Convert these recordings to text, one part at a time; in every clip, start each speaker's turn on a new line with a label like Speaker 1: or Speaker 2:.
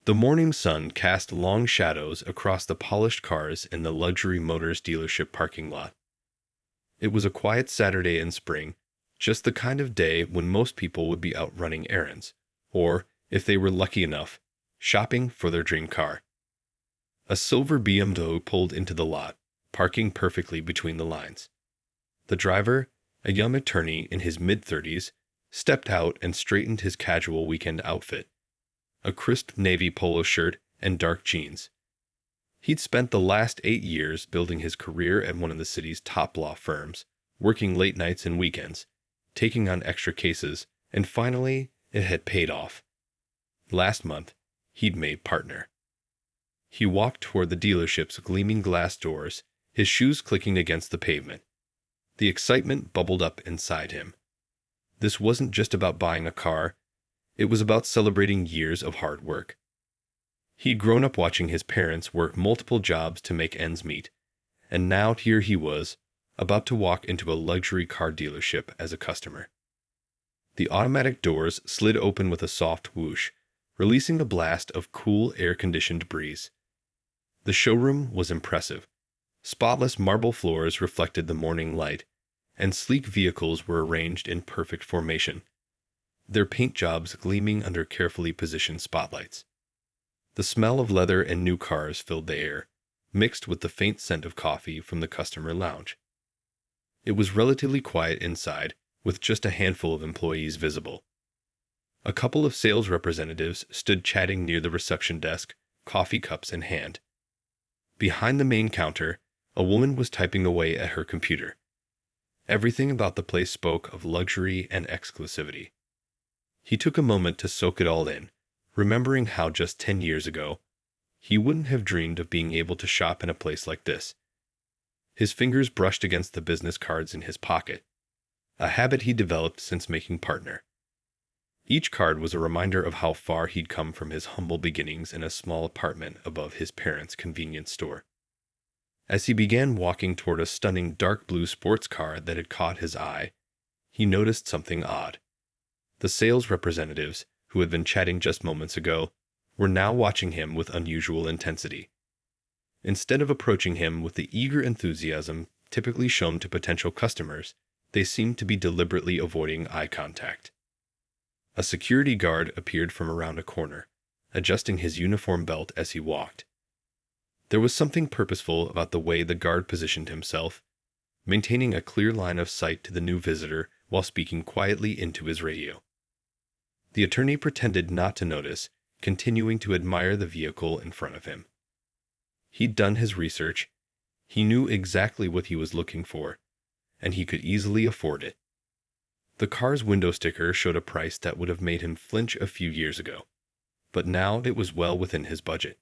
Speaker 1: The morning sun cast long shadows across the polished cars in the luxury motors dealership parking lot. It was a quiet Saturday in spring, just the kind of day when most people would be out running errands, or, if they were lucky enough, shopping for their dream car. A silver BMW pulled into the lot, parking perfectly between the lines. The driver, a young attorney in his mid-30s, stepped out and straightened his casual weekend outfit, a crisp navy polo shirt and dark jeans. He'd spent the last 8 years building his career at one of the city's top law firms, working late nights and weekends, taking on extra cases, and finally, it had paid off. Last month, he'd made partner. He walked toward the dealership's gleaming glass doors, his shoes clicking against the pavement. The excitement bubbled up inside him. This wasn't just about buying a car, it was about celebrating years of hard work. He'd grown up watching his parents work multiple jobs to make ends meet, and now here he was, about to walk into a luxury car dealership as a customer. The automatic doors slid open with a soft whoosh, releasing a blast of cool air-conditioned breeze. The showroom was impressive. Spotless marble floors reflected the morning light, and sleek vehicles were arranged in perfect formation, their paint jobs gleaming under carefully positioned spotlights. The smell of leather and new cars filled the air, mixed with the faint scent of coffee from the customer lounge. It was relatively quiet inside, with just a handful of employees visible. A couple of sales representatives stood chatting near the reception desk, coffee cups in hand. Behind the main counter, a woman was typing away at her computer. Everything about the place spoke of luxury and exclusivity. He took a moment to soak it all in, remembering how just 10 years ago, he wouldn't have dreamed of being able to shop in a place like this. His fingers brushed against the business cards in his pocket, a habit he developed since making partner. Each card was a reminder of how far he'd come from his humble beginnings in a small apartment above his parents' convenience store. As he began walking toward a stunning dark blue sports car that had caught his eye, he noticed something odd. The sales representatives, who had been chatting just moments ago, were now watching him with unusual intensity. Instead of approaching him with the eager enthusiasm typically shown to potential customers, they seemed to be deliberately avoiding eye contact. A security guard appeared from around a corner, adjusting his uniform belt as he walked. There was something purposeful about the way the guard positioned himself, maintaining a clear line of sight to the new visitor while speaking quietly into his radio. The attorney pretended not to notice, continuing to admire the vehicle in front of him. He'd done his research. He knew exactly what he was looking for, and he could easily afford it. The car's window sticker showed a price that would have made him flinch a few years ago, but now it was well within his budget.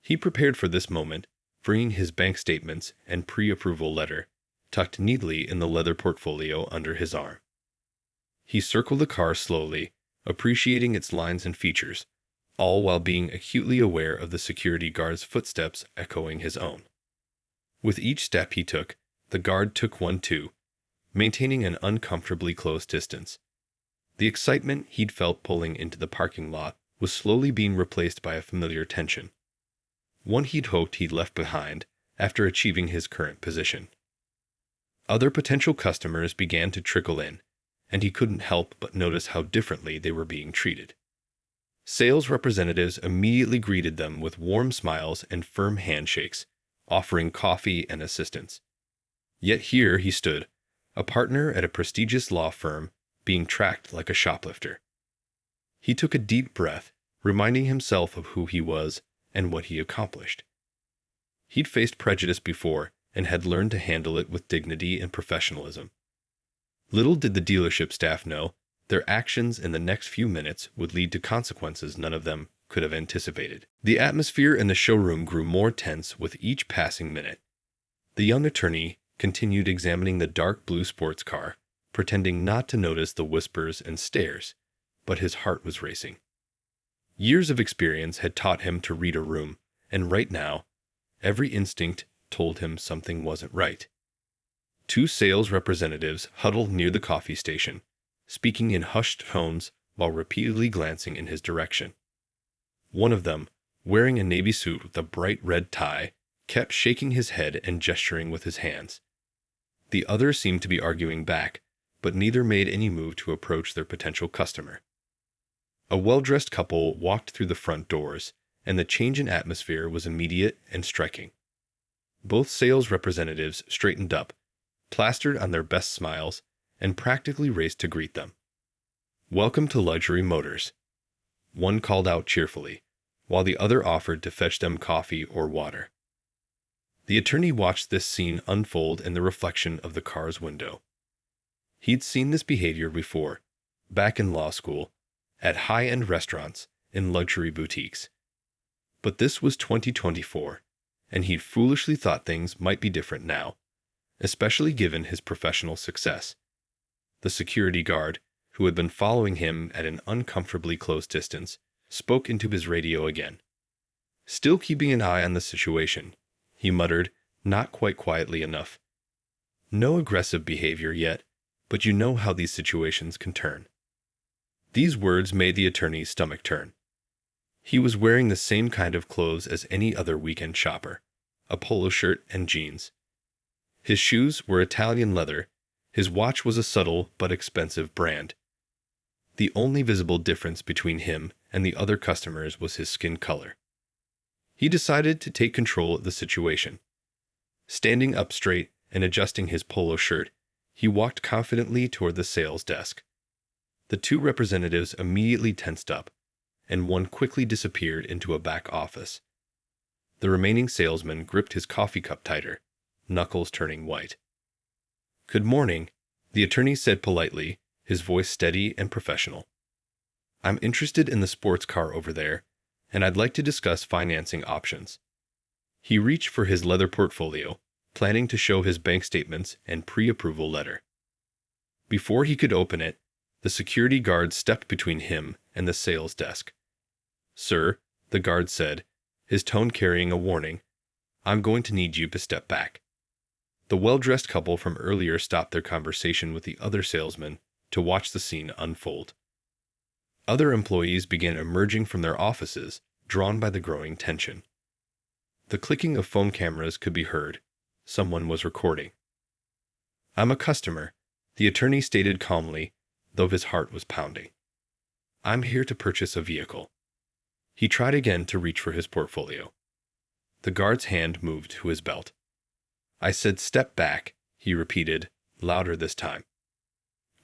Speaker 1: He prepared for this moment, bringing his bank statements and pre-approval letter, tucked neatly in the leather portfolio under his arm. He circled the car slowly, appreciating its lines and features, all while being acutely aware of the security guard's footsteps echoing his own. With each step he took, the guard took one too, maintaining an uncomfortably close distance. The excitement he'd felt pulling into the parking lot was slowly being replaced by a familiar tension, one he'd hoped he'd left behind after achieving his current position. Other potential customers began to trickle in, and he couldn't help but notice how differently they were being treated. Sales representatives immediately greeted them with warm smiles and firm handshakes, offering coffee and assistance. Yet here he stood, a partner at a prestigious law firm, being tracked like a shoplifter. He took a deep breath, reminding himself of who he was and what he accomplished. He'd faced prejudice before and had learned to handle it with dignity and professionalism. Little did the dealership staff know, their actions in the next few minutes would lead to consequences none of them could have anticipated. The atmosphere in the showroom grew more tense with each passing minute. The young attorney continued examining the dark blue sports car, pretending not to notice the whispers and stares, but his heart was racing. Years of experience had taught him to read a room, and right now, every instinct told him something wasn't right. Two sales representatives huddled near the coffee station, speaking in hushed tones while repeatedly glancing in his direction. One of them, wearing a navy suit with a bright red tie, kept shaking his head and gesturing with his hands. The other seemed to be arguing back, but neither made any move to approach their potential customer. A well-dressed couple walked through the front doors, and the change in atmosphere was immediate and striking. Both sales representatives straightened up, plastered on their best smiles, and practically raced to greet them. "Welcome to Luxury Motors," one called out cheerfully, while the other offered to fetch them coffee or water. The attorney watched this scene unfold in the reflection of the car's window. He'd seen this behavior before, back in law school, at high-end restaurants, in luxury boutiques. But this was 2024, and he'd foolishly thought things might be different now, especially given his professional success. The security guard, who had been following him at an uncomfortably close distance, spoke into his radio again. Still keeping an eye on the situation, he muttered, not quite quietly enough. "No aggressive behavior yet, but you know how these situations can turn." These words made the attorney's stomach turn. He was wearing the same kind of clothes as any other weekend shopper, a polo shirt and jeans. His shoes were Italian leather, his watch was a subtle but expensive brand. The only visible difference between him and the other customers was his skin color. He decided to take control of the situation. Standing up straight and adjusting his polo shirt, he walked confidently toward the sales desk. The two representatives immediately tensed up, and one quickly disappeared into a back office. The remaining salesman gripped his coffee cup tighter, knuckles turning white. "Good morning," the attorney said politely, his voice steady and professional. "I'm interested in the sports car over there, and I'd like to discuss financing options." He reached for his leather portfolio, planning to show his bank statements and pre-approval letter. Before he could open it, the security guard stepped between him and the sales desk. "Sir," the guard said, his tone carrying a warning, "I'm going to need you to step back." The well-dressed couple from earlier stopped their conversation with the other salesman to watch the scene unfold. Other employees began emerging from their offices, drawn by the growing tension. The clicking of phone cameras could be heard. Someone was recording. "I'm a customer," the attorney stated calmly, though his heart was pounding. "I'm here to purchase a vehicle." He tried again to reach for his portfolio. The guard's hand moved to his belt. "I said step back," he repeated, louder this time.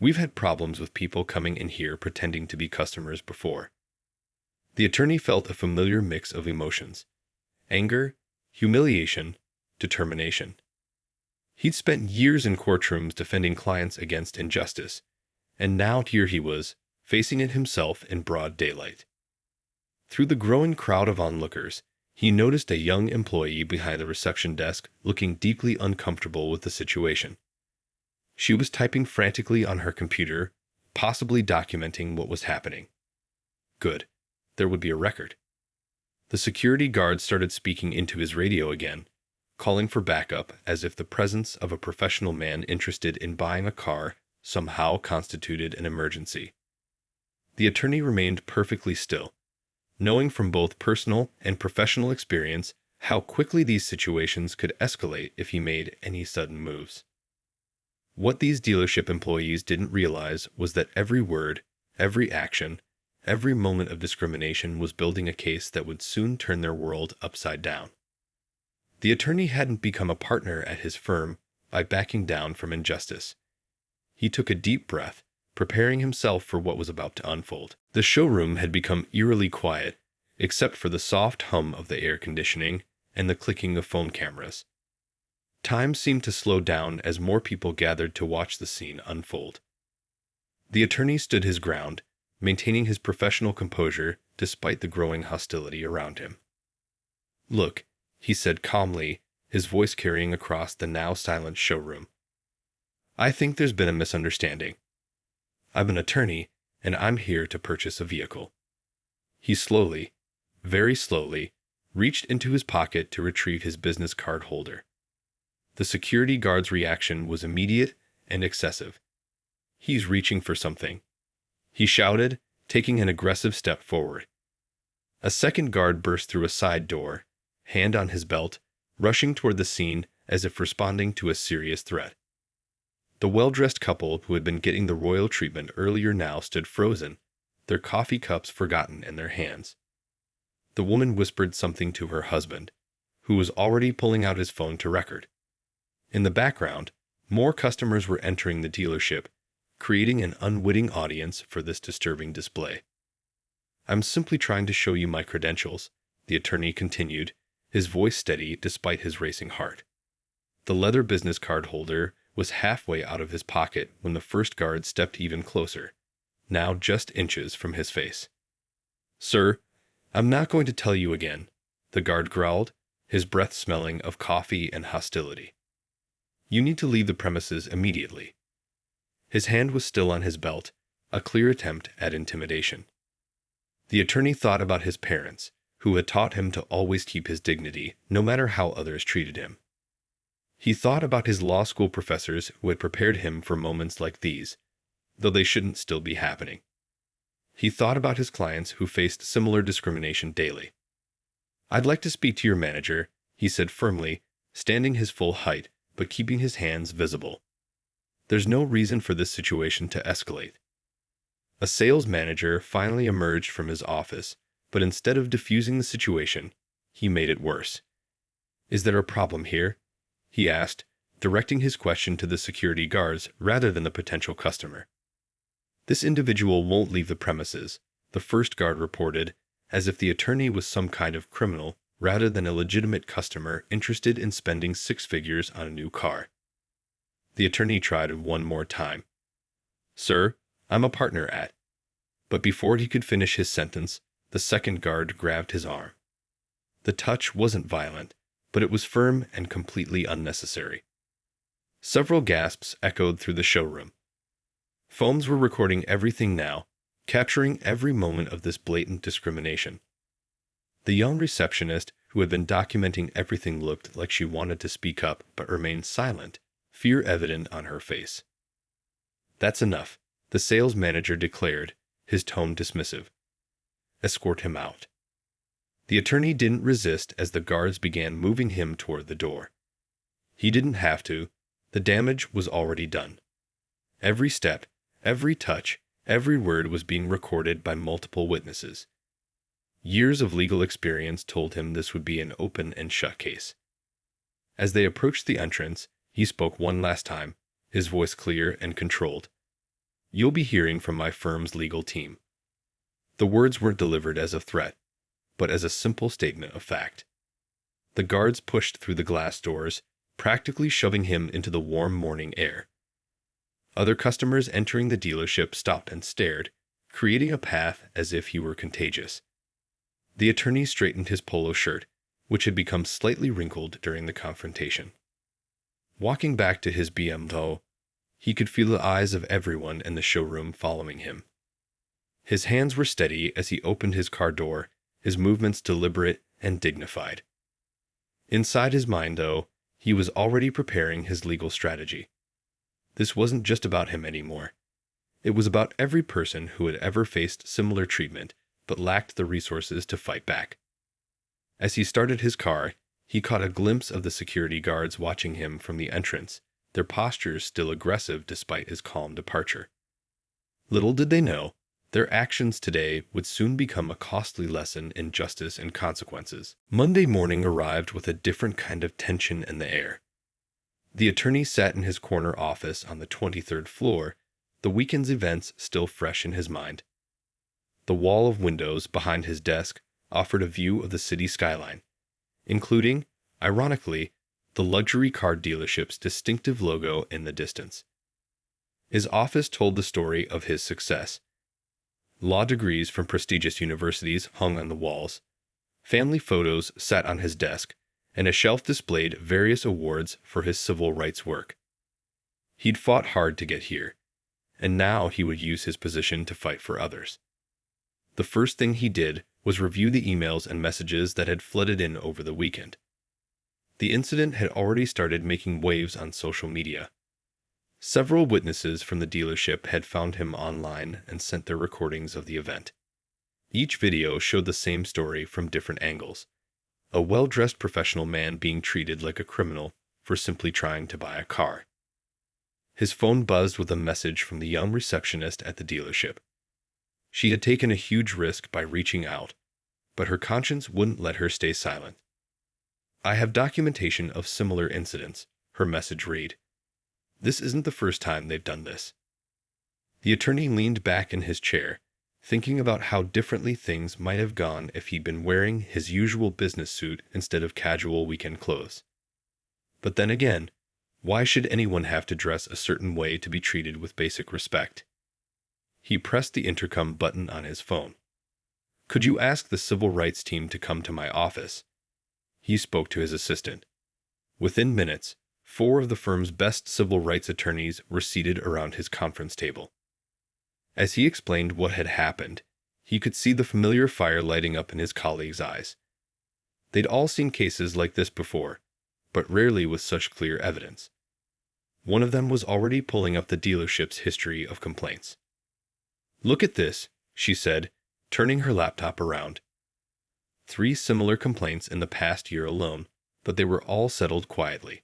Speaker 1: "We've had problems with people coming in here pretending to be customers before." The attorney felt a familiar mix of emotions: anger, humiliation, determination. He'd spent years in courtrooms defending clients against injustice, and now here he was, facing it himself in broad daylight. Through the growing crowd of onlookers, he noticed a young employee behind the reception desk looking deeply uncomfortable with the situation. She was typing frantically on her computer, possibly documenting what was happening. Good. There would be a record. The security guard started speaking into his radio again, calling for backup as if the presence of a professional man interested in buying a car somehow constituted an emergency. The attorney remained perfectly still, knowing from both personal and professional experience how quickly these situations could escalate if he made any sudden moves. What these dealership employees didn't realize was that every word, every action, every moment of discrimination was building a case that would soon turn their world upside down. The attorney hadn't become a partner at his firm by backing down from injustice. He took a deep breath, preparing himself for what was about to unfold. The showroom had become eerily quiet, except for the soft hum of the air conditioning and the clicking of phone cameras. Time seemed to slow down as more people gathered to watch the scene unfold. The attorney stood his ground, maintaining his professional composure despite the growing hostility around him. "Look," he said calmly, his voice carrying across the now silent showroom. "I think there's been a misunderstanding. I'm an attorney, and I'm here to purchase a vehicle." He slowly, very slowly, reached into his pocket to retrieve his business card holder. The security guard's reaction was immediate and excessive. "He's reaching for something," he shouted, taking an aggressive step forward. A second guard burst through a side door, hand on his belt, rushing toward the scene as if responding to a serious threat. The well-dressed couple who had been getting the royal treatment earlier now stood frozen, their coffee cups forgotten in their hands. The woman whispered something to her husband, who was already pulling out his phone to record. In the background, more customers were entering the dealership, creating an unwitting audience for this disturbing display. "I'm simply trying to show you my credentials," the attorney continued, his voice steady despite his racing heart. The leather business card holder was halfway out of his pocket when the first guard stepped even closer, now just inches from his face. "Sir, I'm not going to tell you again," the guard growled, his breath smelling of coffee and hostility. "You need to leave the premises immediately." His hand was still on his belt, a clear attempt at intimidation. The attorney thought about his parents, who had taught him to always keep his dignity, no matter how others treated him. He thought about his law school professors who had prepared him for moments like these, though they shouldn't still be happening. He thought about his clients who faced similar discrimination daily. "I'd like to speak to your manager," he said firmly, standing his full height, but keeping his hands visible. "There's no reason for this situation to escalate." A sales manager finally emerged from his office, but instead of diffusing the situation, he made it worse. "Is there a problem here?" he asked, directing his question to the security guards rather than the potential customer. "This individual won't leave the premises," the first guard reported, as if the attorney was some kind of criminal rather than a legitimate customer interested in spending 6 figures on a new car. The attorney tried one more time. "Sir, I'm a partner at..." But before he could finish his sentence, the second guard grabbed his arm. The touch wasn't violent, but it was firm and completely unnecessary. Several gasps echoed through the showroom. Phones were recording everything now, capturing every moment of this blatant discrimination. The young receptionist, who had been documenting everything, looked like she wanted to speak up but remained silent, fear evident on her face. "That's enough," the sales manager declared, his tone dismissive. "Escort him out." The attorney didn't resist as the guards began moving him toward the door. He didn't have to. The damage was already done. Every step, every touch, every word was being recorded by multiple witnesses. Years of legal experience told him this would be an open and shut case. As they approached the entrance, he spoke one last time, his voice clear and controlled. "You'll be hearing from my firm's legal team." The words weren't delivered as a threat, but as a simple statement of fact. The guards pushed through the glass doors, practically shoving him into the warm morning air. Other customers entering the dealership stopped and stared, creating a path as if he were contagious. The attorney straightened his polo shirt, which had become slightly wrinkled during the confrontation. Walking back to his BMW, he could feel the eyes of everyone in the showroom following him. His hands were steady as he opened his car door, his movements deliberate and dignified. Inside his mind, though, he was already preparing his legal strategy. This wasn't just about him anymore. It was about every person who had ever faced similar treatment but lacked the resources to fight back. As he started his car, he caught a glimpse of the security guards watching him from the entrance, their postures still aggressive despite his calm departure. Little did they know, their actions today would soon become a costly lesson in justice and consequences. Monday morning arrived with a different kind of tension in the air. The attorney sat in his corner office on the 23rd floor, the weekend's events still fresh in his mind. The wall of windows behind his desk offered a view of the city skyline, including, ironically, the luxury car dealership's distinctive logo in the distance. His office told the story of his success. Law degrees from prestigious universities hung on the walls. Family photos sat on his desk, and a shelf displayed various awards for his civil rights work. He'd fought hard to get here, and now he would use his position to fight for others. The first thing he did was review the emails and messages that had flooded in over the weekend. The incident had already started making waves on social media. Several witnesses from the dealership had found him online and sent their recordings of the event. Each video showed the same story from different angles. A well-dressed professional man being treated like a criminal for simply trying to buy a car. His phone buzzed with a message from the young receptionist at the dealership. She had taken a huge risk by reaching out, but her conscience wouldn't let her stay silent. "I have documentation of similar incidents," her message read. "This isn't the first time they've done this." The attorney leaned back in his chair, thinking about how differently things might have gone if he'd been wearing his usual business suit instead of casual weekend clothes. But then again, why should anyone have to dress a certain way to be treated with basic respect? He pressed the intercom button on his phone. "Could you ask the civil rights team to come to my office?" He spoke to his assistant. Within minutes, 4 of the firm's best civil rights attorneys were seated around his conference table. As he explained what had happened, he could see the familiar fire lighting up in his colleagues' eyes. They'd all seen cases like this before, but rarely with such clear evidence. One of them was already pulling up the dealership's history of complaints. "Look at this," she said, turning her laptop around. 3 similar complaints in the past year alone, but they were all settled quietly.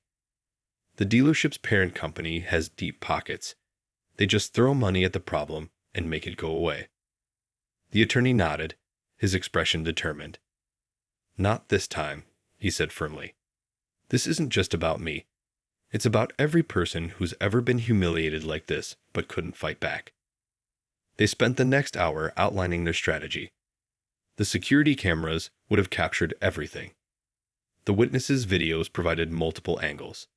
Speaker 1: The dealership's parent company has deep pockets. They just throw money at the problem and make it go away. The attorney nodded, his expression determined. "Not this time," he said firmly. "This isn't just about me. It's about every person who's ever been humiliated like this but couldn't fight back." They spent the next hour outlining their strategy. The security cameras would have captured everything. The witnesses' videos provided multiple angles.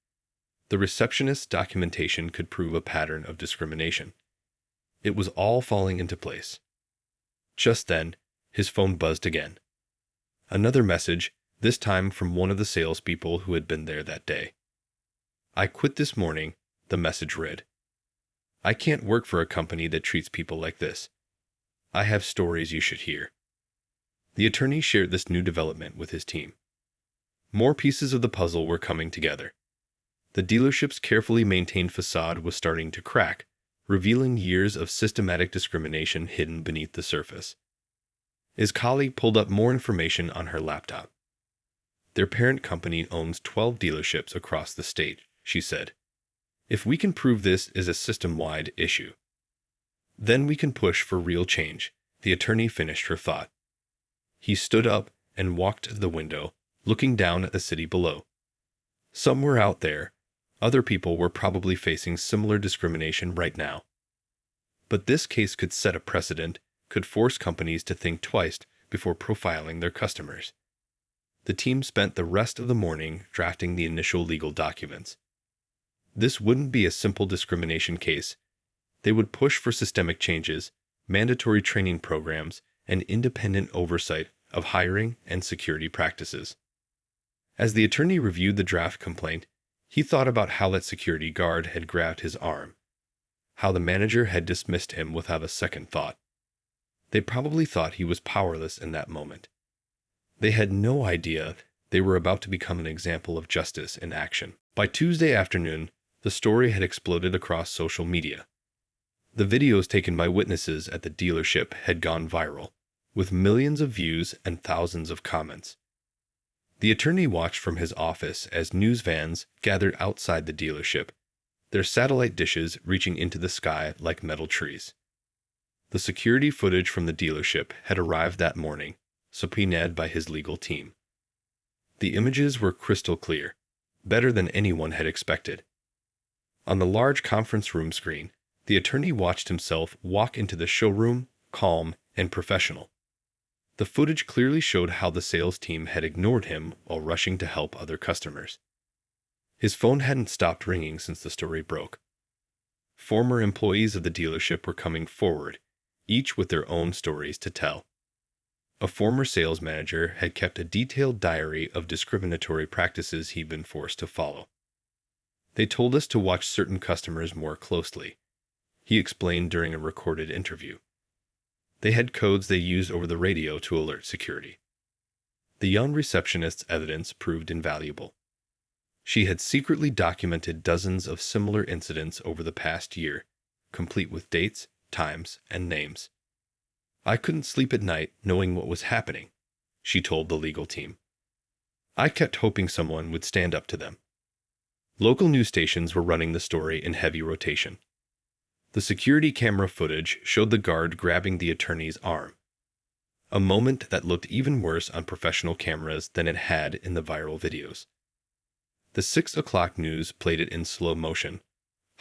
Speaker 1: The receptionist's documentation could prove a pattern of discrimination. It was all falling into place. Just then, his phone buzzed again. Another message, this time from one of the salespeople who had been there that day. "I quit this morning," the message read. "I can't work for a company that treats people like this. I have stories you should hear." The attorney shared this new development with his team. More pieces of the puzzle were coming together. The dealership's carefully maintained facade was starting to crack, revealing years of systematic discrimination hidden beneath the surface. His colleague pulled up more information on her laptop. "Their parent company owns 12 dealerships across the state," she said. "If we can prove this is a system-wide issue, then we can push for real change," the attorney finished her thought. He stood up and walked to the window, looking down at the city below. Somewhere out there, other people were probably facing similar discrimination right now. But this case could set a precedent, could force companies to think twice before profiling their customers. The team spent the rest of the morning drafting the initial legal documents. This wouldn't be a simple discrimination case. They would push for systemic changes, mandatory training programs, and independent oversight of hiring and security practices. As the attorney reviewed the draft complaint, he thought about how that security guard had grabbed his arm, how the manager had dismissed him without a second thought. They probably thought he was powerless in that moment. They had no idea they were about to become an example of justice in action. By Tuesday afternoon, the story had exploded across social media. The videos taken by witnesses at the dealership had gone viral, with millions of views and thousands of comments. The attorney watched from his office as news vans gathered outside the dealership, their satellite dishes reaching into the sky like metal trees. The security footage from the dealership had arrived that morning, subpoenaed by his legal team. The images were crystal clear, better than anyone had expected. On the large conference room screen, the attorney watched himself walk into the showroom, calm and professional. The footage clearly showed how the sales team had ignored him while rushing to help other customers. His phone hadn't stopped ringing since the story broke. Former employees of the dealership were coming forward, each with their own stories to tell. A former sales manager had kept a detailed diary of discriminatory practices he'd been forced to follow. "They told us to watch certain customers more closely," he explained during a recorded interview. "They had codes they used over the radio to alert security." The young receptionist's evidence proved invaluable. She had secretly documented dozens of similar incidents over the past year, complete with dates, times, and names. I couldn't sleep at night knowing what was happening, she told the legal team. I kept hoping someone would stand up to them. Local news stations were running the story in heavy rotation. The security camera footage showed the guard grabbing the attorney's arm, a moment that looked even worse on professional cameras than it had in the viral videos. The 6 o'clock news played it in slow motion,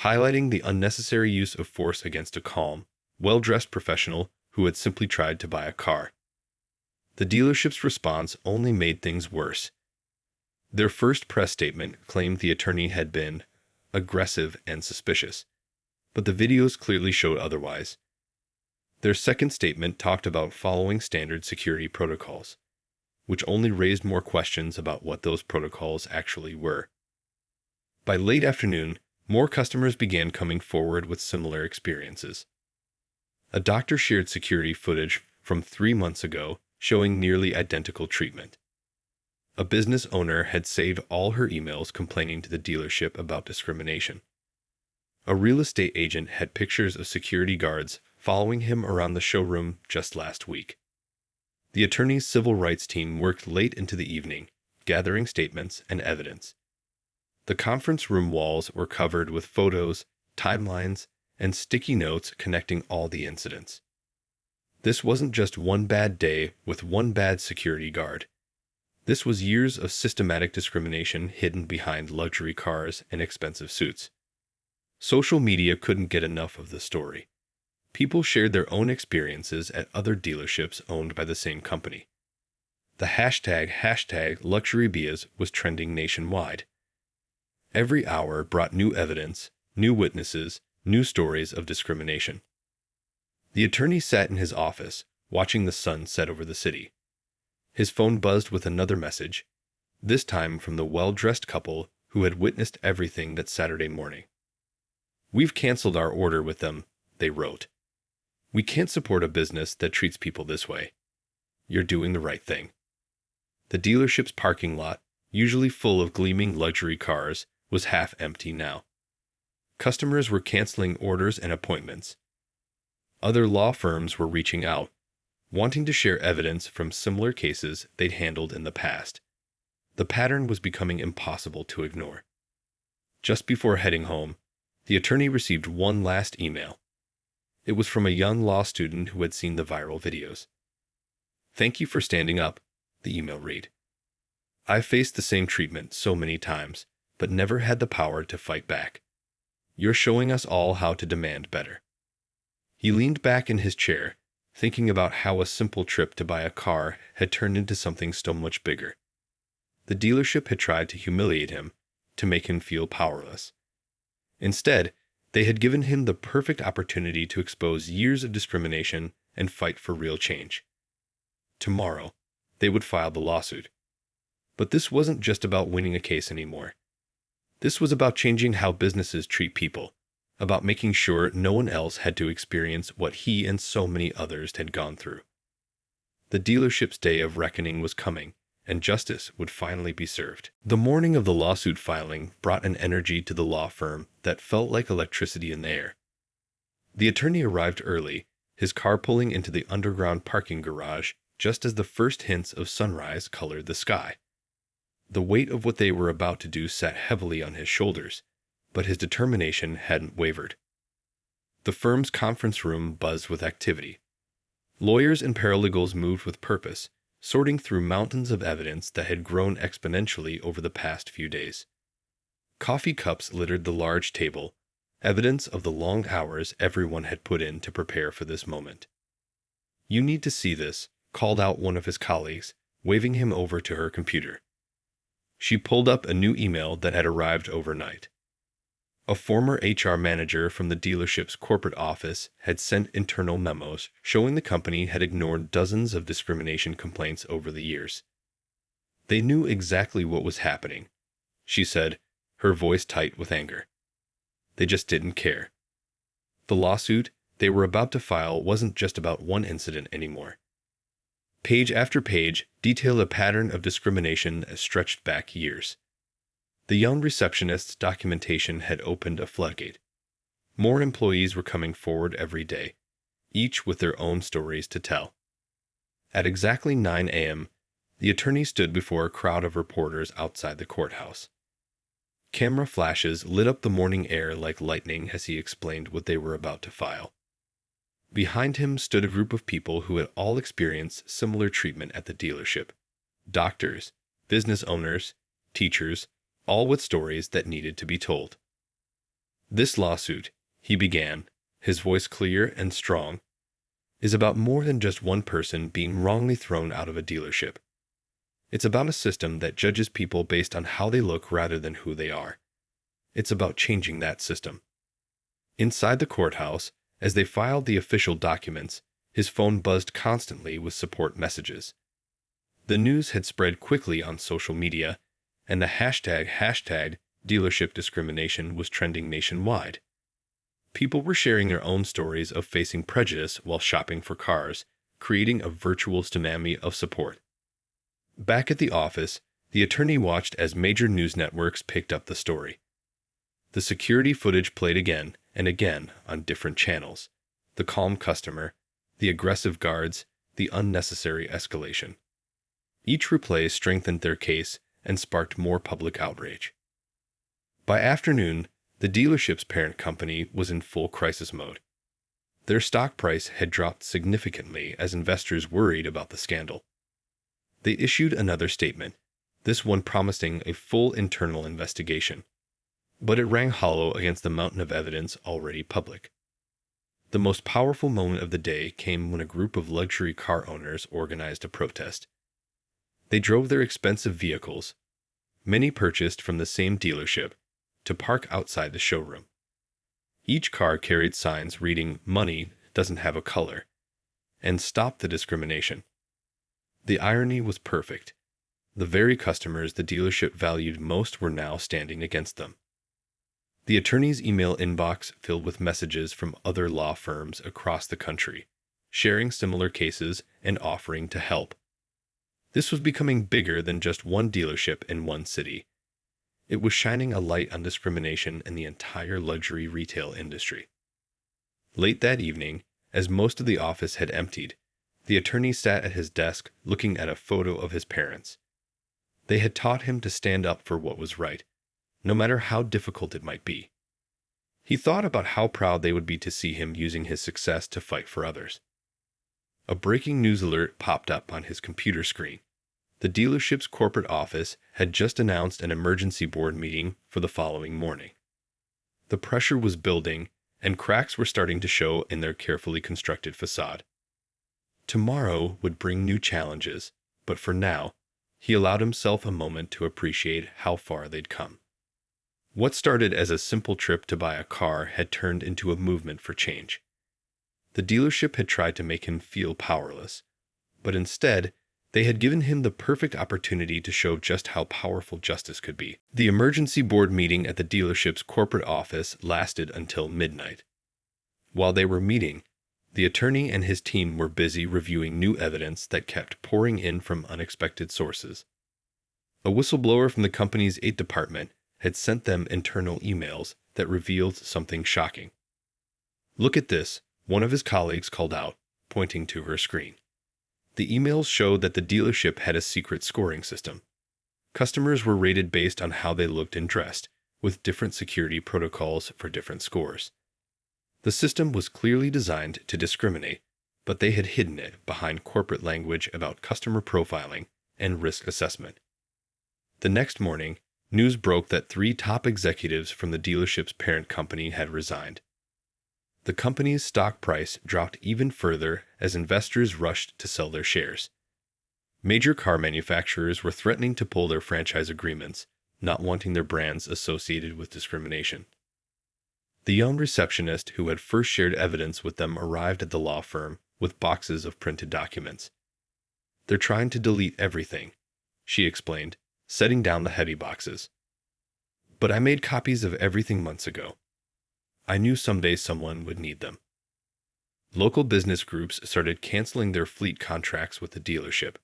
Speaker 1: highlighting the unnecessary use of force against a calm, well-dressed professional who had simply tried to buy a car. The dealership's response only made things worse. Their first press statement claimed the attorney had been aggressive and suspicious, but the videos clearly showed otherwise. Their second statement talked about following standard security protocols, which only raised more questions about what those protocols actually were. By late afternoon, more customers began coming forward with similar experiences. A doctor shared security footage from 3 months ago showing nearly identical treatment. A business owner had saved all her emails complaining to the dealership about discrimination. A real estate agent had pictures of security guards following him around the showroom just last week. The attorney's civil rights team worked late into the evening, gathering statements and evidence. The conference room walls were covered with photos, timelines, and sticky notes connecting all the incidents. This wasn't just one bad day with one bad security guard. This was years of systematic discrimination hidden behind luxury cars and expensive suits. Social media couldn't get enough of the story. People shared their own experiences at other dealerships owned by the same company. The hashtag #LuxuryBias was trending nationwide. Every hour brought new evidence, new witnesses, new stories of discrimination. The attorney sat in his office, watching the sun set over the city. His phone buzzed with another message, this time from the well-dressed couple who had witnessed everything that Saturday morning. "We've canceled our order with them," they wrote. "We can't support a business that treats people this way. You're doing the right thing." The dealership's parking lot, usually full of gleaming luxury cars, was half empty now. Customers were canceling orders and appointments. Other law firms were reaching out, wanting to share evidence from similar cases they'd handled in the past. The pattern was becoming impossible to ignore. Just before heading home, the attorney received one last email. It was from a young law student who had seen the viral videos. "Thank you for standing up," the email read. "I've faced the same treatment so many times, but never had the power to fight back. You're showing us all how to demand better." He leaned back in his chair, thinking about how a simple trip to buy a car had turned into something so much bigger. The dealership had tried to humiliate him, to make him feel powerless. Instead, they had given him the perfect opportunity to expose years of discrimination and fight for real change. Tomorrow, they would file the lawsuit. But this wasn't just about winning a case anymore. This was about changing how businesses treat people, about making sure no one else had to experience what he and so many others had gone through. The dealership's day of reckoning was coming, and justice would finally be served. The morning of the lawsuit filing brought an energy to the law firm that felt like electricity in the air. The attorney arrived early, his car pulling into the underground parking garage just as the first hints of sunrise colored the sky. The weight of what they were about to do sat heavily on his shoulders, but his determination hadn't wavered. The firm's conference room buzzed with activity. Lawyers and paralegals moved with purpose, sorting through mountains of evidence that had grown exponentially over the past few days. Coffee cups littered the large table, evidence of the long hours everyone had put in to prepare for this moment. "You need to see this," called out one of his colleagues, waving him over to her computer. She pulled up a new email that had arrived overnight. A former HR manager from the dealership's corporate office had sent internal memos showing the company had ignored dozens of discrimination complaints over the years. "They knew exactly what was happening," she said, her voice tight with anger. "They just didn't care." The lawsuit they were about to file wasn't just about one incident anymore. Page after page detailed a pattern of discrimination that stretched back years. The young receptionist's documentation had opened a floodgate. More employees were coming forward every day, each with their own stories to tell. At exactly 9 a.m., the attorney stood before a crowd of reporters outside the courthouse. Camera flashes lit up the morning air like lightning as he explained what they were about to file. Behind him stood a group of people who had all experienced similar treatment at the dealership. Doctors, business owners, teachers, all with stories that needed to be told. This lawsuit, he began, his voice clear and strong, is about more than just one person being wrongly thrown out of a dealership. It's about a system that judges people based on how they look rather than who they are. It's about changing that system. Inside the courthouse, as they filed the official documents, his phone buzzed constantly with support messages. The news had spread quickly on social media, and the hashtag dealership discrimination was trending nationwide. People were sharing their own stories of facing prejudice while shopping for cars, creating a virtual tsunami of support. Back at the office, the attorney watched as major news networks picked up the story. The security footage played again and again on different channels. The calm customer, the aggressive guards, the unnecessary escalation. Each replay strengthened their case and sparked more public outrage. By afternoon, the dealership's parent company was in full crisis mode. Their stock price had dropped significantly as investors worried about the scandal. They issued another statement, this one promising a full internal investigation. But it rang hollow against the mountain of evidence already public. The most powerful moment of the day came when a group of luxury car owners organized a protest. They drove their expensive vehicles, many purchased from the same dealership, to park outside the showroom. Each car carried signs reading, "Money doesn't have a color," and "Stop the discrimination." The irony was perfect. The very customers the dealership valued most were now standing against them. The attorney's email inbox filled with messages from other law firms across the country, sharing similar cases and offering to help. This was becoming bigger than just one dealership in one city. It was shining a light on discrimination in the entire luxury retail industry. Late that evening, as most of the office had emptied, the attorney sat at his desk looking at a photo of his parents. They had taught him to stand up for what was right, no matter how difficult it might be. He thought about how proud they would be to see him using his success to fight for others. A breaking news alert popped up on his computer screen. The dealership's corporate office had just announced an emergency board meeting for the following morning. The pressure was building, and cracks were starting to show in their carefully constructed facade. Tomorrow would bring new challenges, but for now, he allowed himself a moment to appreciate how far they'd come. What started as a simple trip to buy a car had turned into a movement for change. The dealership had tried to make him feel powerless, but instead, they had given him the perfect opportunity to show just how powerful justice could be. The emergency board meeting at the dealership's corporate office lasted until midnight. While they were meeting, the attorney and his team were busy reviewing new evidence that kept pouring in from unexpected sources. A whistleblower from the company's 8th department had sent them internal emails that revealed something shocking. "Look at this," one of his colleagues called out, pointing to her screen. The emails showed that the dealership had a secret scoring system. Customers were rated based on how they looked and dressed, with different security protocols for different scores. The system was clearly designed to discriminate, but they had hidden it behind corporate language about customer profiling and risk assessment. The next morning, news broke that 3 top executives from the dealership's parent company had resigned. The company's stock price dropped even further as investors rushed to sell their shares. Major car manufacturers were threatening to pull their franchise agreements, not wanting their brands associated with discrimination. The young receptionist who had first shared evidence with them arrived at the law firm with boxes of printed documents. "They're trying to delete everything," she explained, setting down the heavy boxes. "But I made copies of everything months ago. I knew someday someone would need them." Local business groups started canceling their fleet contracts with the dealership.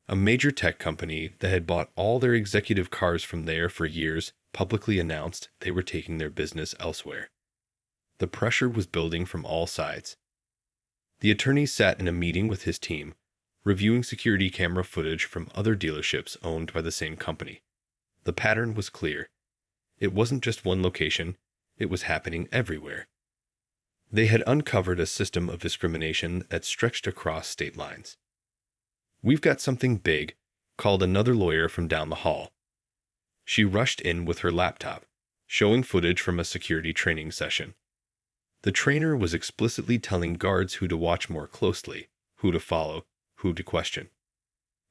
Speaker 1: A major tech company that had bought all their executive cars from there for years publicly announced they were taking their business elsewhere. The pressure was building from all sides. The attorney sat in a meeting with his team, reviewing security camera footage from other dealerships owned by the same company. The pattern was clear. It wasn't just one location, it was happening everywhere. They had uncovered a system of discrimination that stretched across state lines. "We've got something big," called another lawyer from down the hall. She rushed in with her laptop, showing footage from a security training session. The trainer was explicitly telling guards who to watch more closely, who to follow, who to question.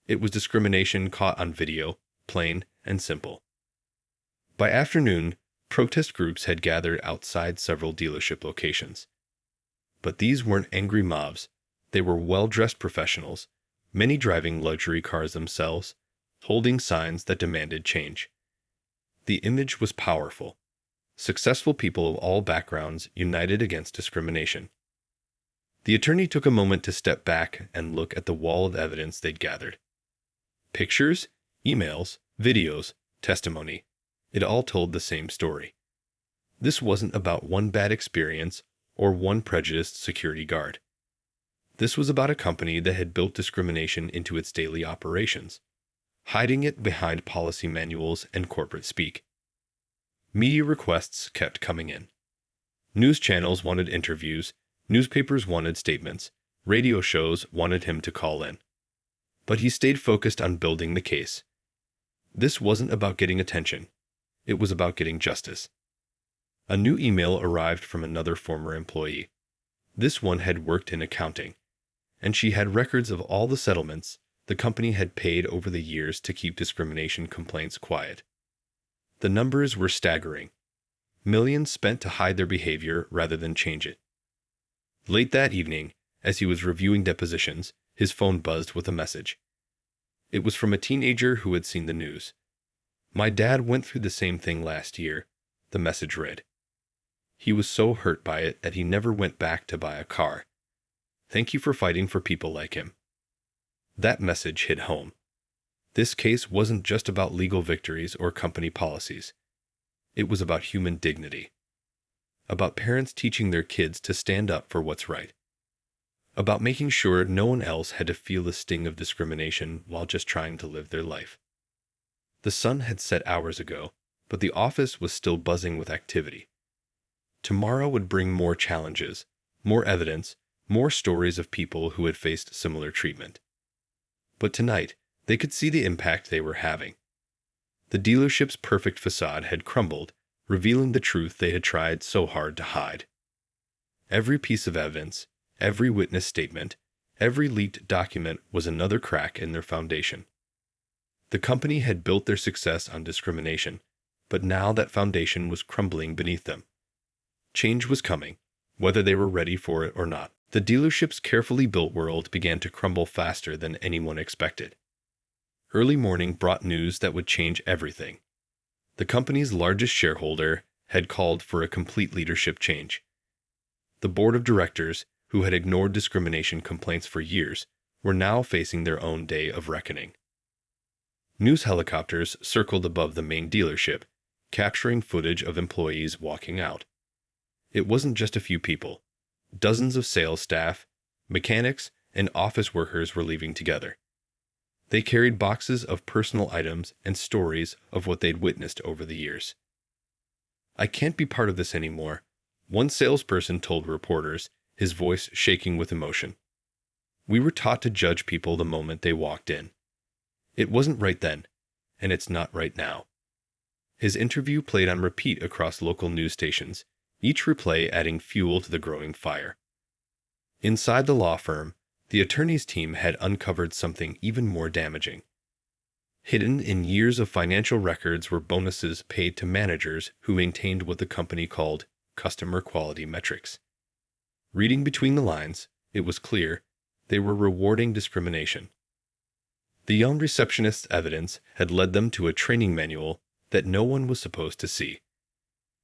Speaker 1: It was discrimination caught on video, plain and simple. By afternoon, protest groups had gathered outside several dealership locations. But these weren't angry mobs. They were well-dressed professionals, many driving luxury cars themselves, holding signs that demanded change. The image was powerful. Successful people of all backgrounds united against discrimination. The attorney took a moment to step back and look at the wall of evidence they'd gathered. Pictures, emails, videos, testimony. It all told the same story. This wasn't about one bad experience or one prejudiced security guard. This was about a company that had built discrimination into its daily operations, hiding it behind policy manuals and corporate speak. Media requests kept coming in. News channels wanted interviews, newspapers wanted statements, radio shows wanted him to call in. But he stayed focused on building the case. This wasn't about getting attention. It was about getting justice. A new email arrived from another former employee. This one had worked in accounting, and she had records of all the settlements the company had paid over the years to keep discrimination complaints quiet. The numbers were staggering. Millions spent to hide their behavior rather than change it. Late that evening, as he was reviewing depositions, his phone buzzed with a message. It was from a teenager who had seen the news. "My dad went through the same thing last year," the message read. He was so hurt by it that he never went back to buy a car. "Thank you for fighting for people like him." That message hit home. This case wasn't just about legal victories or company policies. It was about human dignity. About parents teaching their kids to stand up for what's right. About making sure no one else had to feel the sting of discrimination while just trying to live their life. The sun had set hours ago, but the office was still buzzing with activity. Tomorrow would bring more challenges, more evidence, more stories of people who had faced similar treatment. But tonight, they could see the impact they were having. The dealership's perfect facade had crumbled, revealing the truth they had tried so hard to hide. Every piece of evidence, every witness statement, every leaked document was another crack in their foundation. The company had built their success on discrimination, but now that foundation was crumbling beneath them. Change was coming, whether they were ready for it or not. The dealership's carefully built world began to crumble faster than anyone expected. Early morning brought news that would change everything. The company's largest shareholder had called for a complete leadership change. The board of directors, who had ignored discrimination complaints for years, were now facing their own day of reckoning. News helicopters circled above the main dealership, capturing footage of employees walking out. It wasn't just a few people. Dozens of sales staff, mechanics, and office workers were leaving together. They carried boxes of personal items and stories of what they'd witnessed over the years. "I can't be part of this anymore," one salesperson told reporters, his voice shaking with emotion. "We were taught to judge people the moment they walked in. It wasn't right then, and it's not right now." His interview played on repeat across local news stations, each replay adding fuel to the growing fire. Inside the law firm, the attorney's team had uncovered something even more damaging. Hidden in years of financial records were bonuses paid to managers who maintained what the company called customer quality metrics. Reading between the lines, it was clear they were rewarding discrimination. The young receptionist's evidence had led them to a training manual that no one was supposed to see.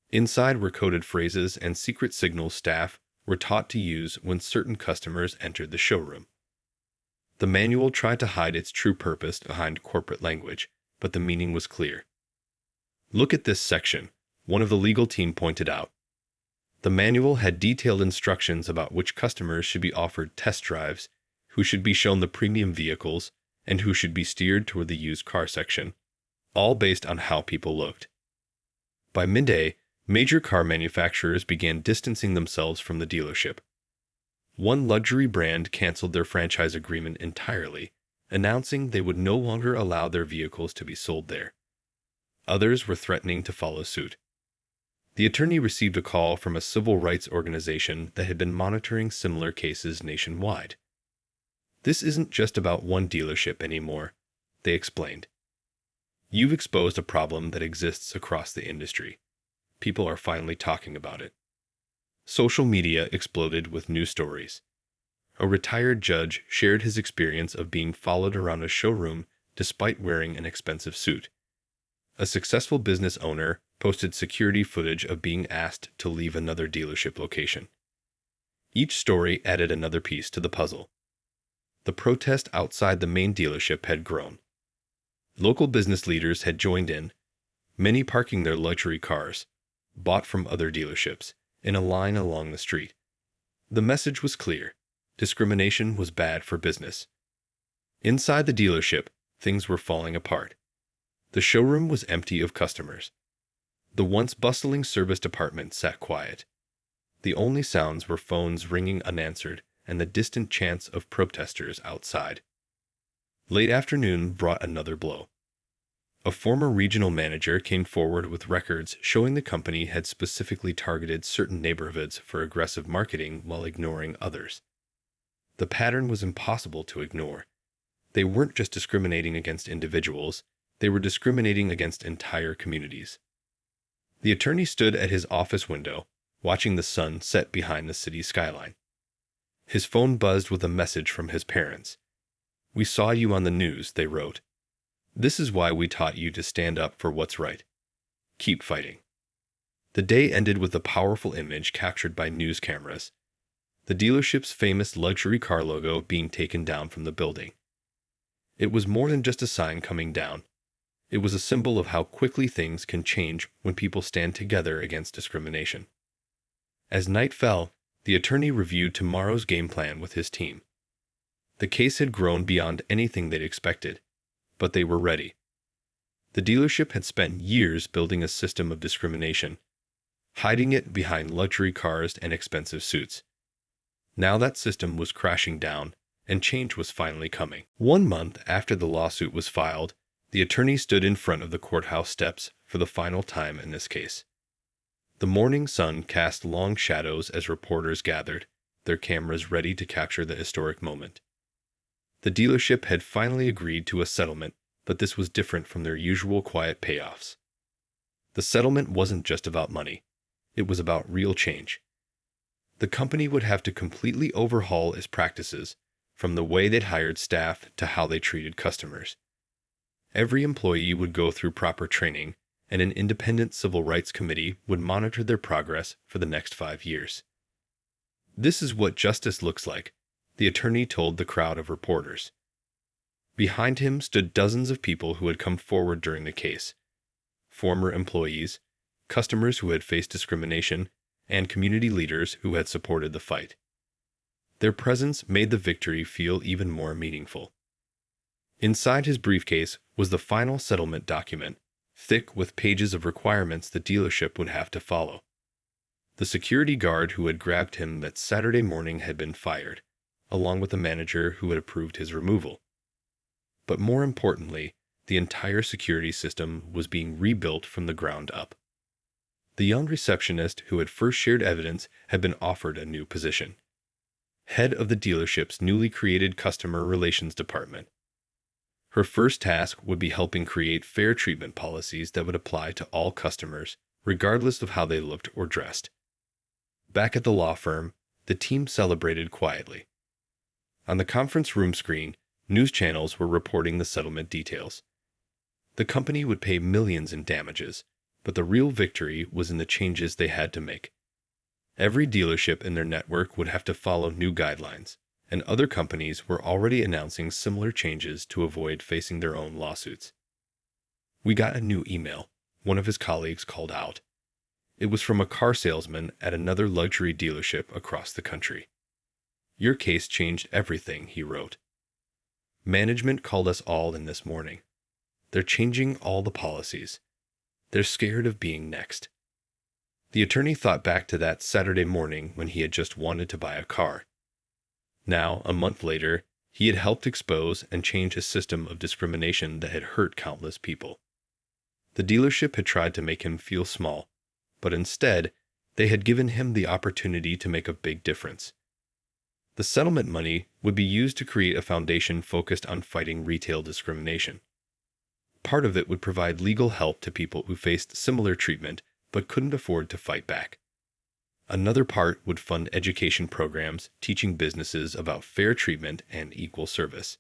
Speaker 1: Inside were coded phrases and secret signals staff were taught to use when certain customers entered the showroom. The manual tried to hide its true purpose behind corporate language, but the meaning was clear. "Look at this section," one of the legal team pointed out. The manual had detailed instructions about which customers should be offered test drives, who should be shown the premium vehicles, and who should be steered toward the used car section, all based on how people looked. By midday, major car manufacturers began distancing themselves from the dealership. One luxury brand canceled their franchise agreement entirely, announcing they would no longer allow their vehicles to be sold there. Others were threatening to follow suit. The attorney received a call from a civil rights organization that had been monitoring similar cases nationwide. "This isn't just about one dealership anymore," they explained. "You've exposed a problem that exists across the industry. People are finally talking about it." Social media exploded with new stories. A retired judge shared his experience of being followed around a showroom despite wearing an expensive suit. A successful business owner posted security footage of being asked to leave another dealership location. Each story added another piece to the puzzle. The protest outside the main dealership had grown. Local business leaders had joined in, many parking their luxury cars, bought from other dealerships, in a line along the street. The message was clear: discrimination was bad for business. Inside the dealership, things were falling apart. The showroom was empty of customers. The once bustling service department sat quiet. The only sounds were phones ringing unanswered and the distant chants of protesters outside. Late afternoon brought another blow. A former regional manager came forward with records showing the company had specifically targeted certain neighborhoods for aggressive marketing while ignoring others. The pattern was impossible to ignore. They weren't just discriminating against individuals, they were discriminating against entire communities. The attorney stood at his office window, watching the sun set behind the city skyline. His phone buzzed with a message from his parents. "We saw you on the news," they wrote. "This is why we taught you to stand up for what's right. Keep fighting." The day ended with a powerful image captured by news cameras. The dealership's famous luxury car logo being taken down from the building. It was more than just a sign coming down. It was a symbol of how quickly things can change when people stand together against discrimination. As night fell, the attorney reviewed tomorrow's game plan with his team. The case had grown beyond anything they'd expected, but they were ready. The dealership had spent years building a system of discrimination, hiding it behind luxury cars and expensive suits. Now that system was crashing down, and change was finally coming. 1 month after the lawsuit was filed, the attorney stood in front of the courthouse steps for the final time in this case. The morning sun cast long shadows as reporters gathered, their cameras ready to capture the historic moment. The dealership had finally agreed to a settlement, but this was different from their usual quiet payoffs. The settlement wasn't just about money. It was about real change. The company would have to completely overhaul its practices, from the way they'd hired staff to how they treated customers. Every employee would go through proper training, and an independent civil rights committee would monitor their progress for the next 5 years. "This is what justice looks like," the attorney told the crowd of reporters. Behind him stood dozens of people who had come forward during the case: former employees, customers who had faced discrimination, and community leaders who had supported the fight. Their presence made the victory feel even more meaningful. Inside his briefcase was the final settlement document, thick with pages of requirements the dealership would have to follow. The security guard who had grabbed him that Saturday morning had been fired, along with the manager who had approved his removal. But more importantly, the entire security system was being rebuilt from the ground up. The young receptionist who had first shared evidence had been offered a new position: head of the dealership's newly created customer relations department. Her first task would be helping create fair treatment policies that would apply to all customers, regardless of how they looked or dressed. Back at the law firm, the team celebrated quietly. On the conference room screen, news channels were reporting the settlement details. The company would pay millions in damages, but the real victory was in the changes they had to make. Every dealership in their network would have to follow new guidelines, and other companies were already announcing similar changes to avoid facing their own lawsuits. "We got a new email," one of his colleagues called out. It was from a car salesman at another luxury dealership across the country. "Your case changed everything," he wrote. "Management called us all in this morning. They're changing all the policies. They're scared of being next." The attorney thought back to that Saturday morning when he had just wanted to buy a car. Now, a month later, he had helped expose and change a system of discrimination that had hurt countless people. The dealership had tried to make him feel small, but instead, they had given him the opportunity to make a big difference. The settlement money would be used to create a foundation focused on fighting retail discrimination. Part of it would provide legal help to people who faced similar treatment but couldn't afford to fight back. Another part would fund education programs teaching businesses about fair treatment and equal service.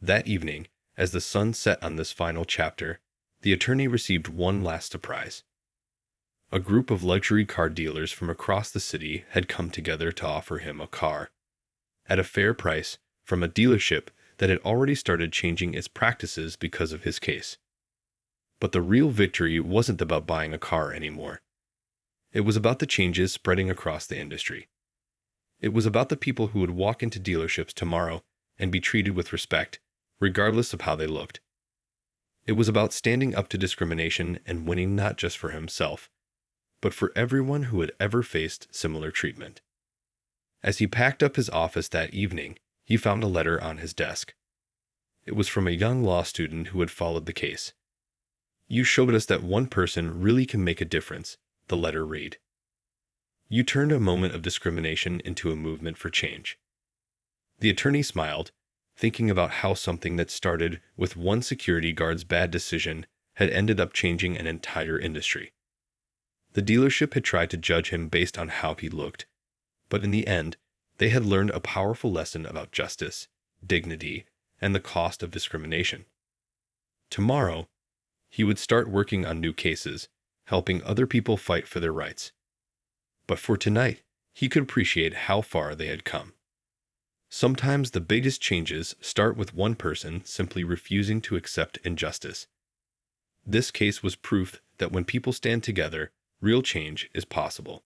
Speaker 1: That evening, as the sun set on this final chapter, the attorney received one last surprise. A group of luxury car dealers from across the city had come together to offer him a car, at a fair price, from a dealership that had already started changing its practices because of his case. But the real victory wasn't about buying a car anymore. It was about the changes spreading across the industry. It was about the people who would walk into dealerships tomorrow and be treated with respect, regardless of how they looked. It was about standing up to discrimination and winning not just for himself, but for everyone who had ever faced similar treatment. As he packed up his office that evening, he found a letter on his desk. It was from a young law student who had followed the case. "You showed us that one person really can make a difference," the letter read. "You turned a moment of discrimination into a movement for change." The attorney smiled, thinking about how something that started with one security guard's bad decision had ended up changing an entire industry. The dealership had tried to judge him based on how he looked, but in the end, they had learned a powerful lesson about justice, dignity, and the cost of discrimination. Tomorrow, he would start working on new cases, helping other people fight for their rights. But for tonight, he could appreciate how far they had come. Sometimes the biggest changes start with one person simply refusing to accept injustice. This case was proof that when people stand together, real change is possible.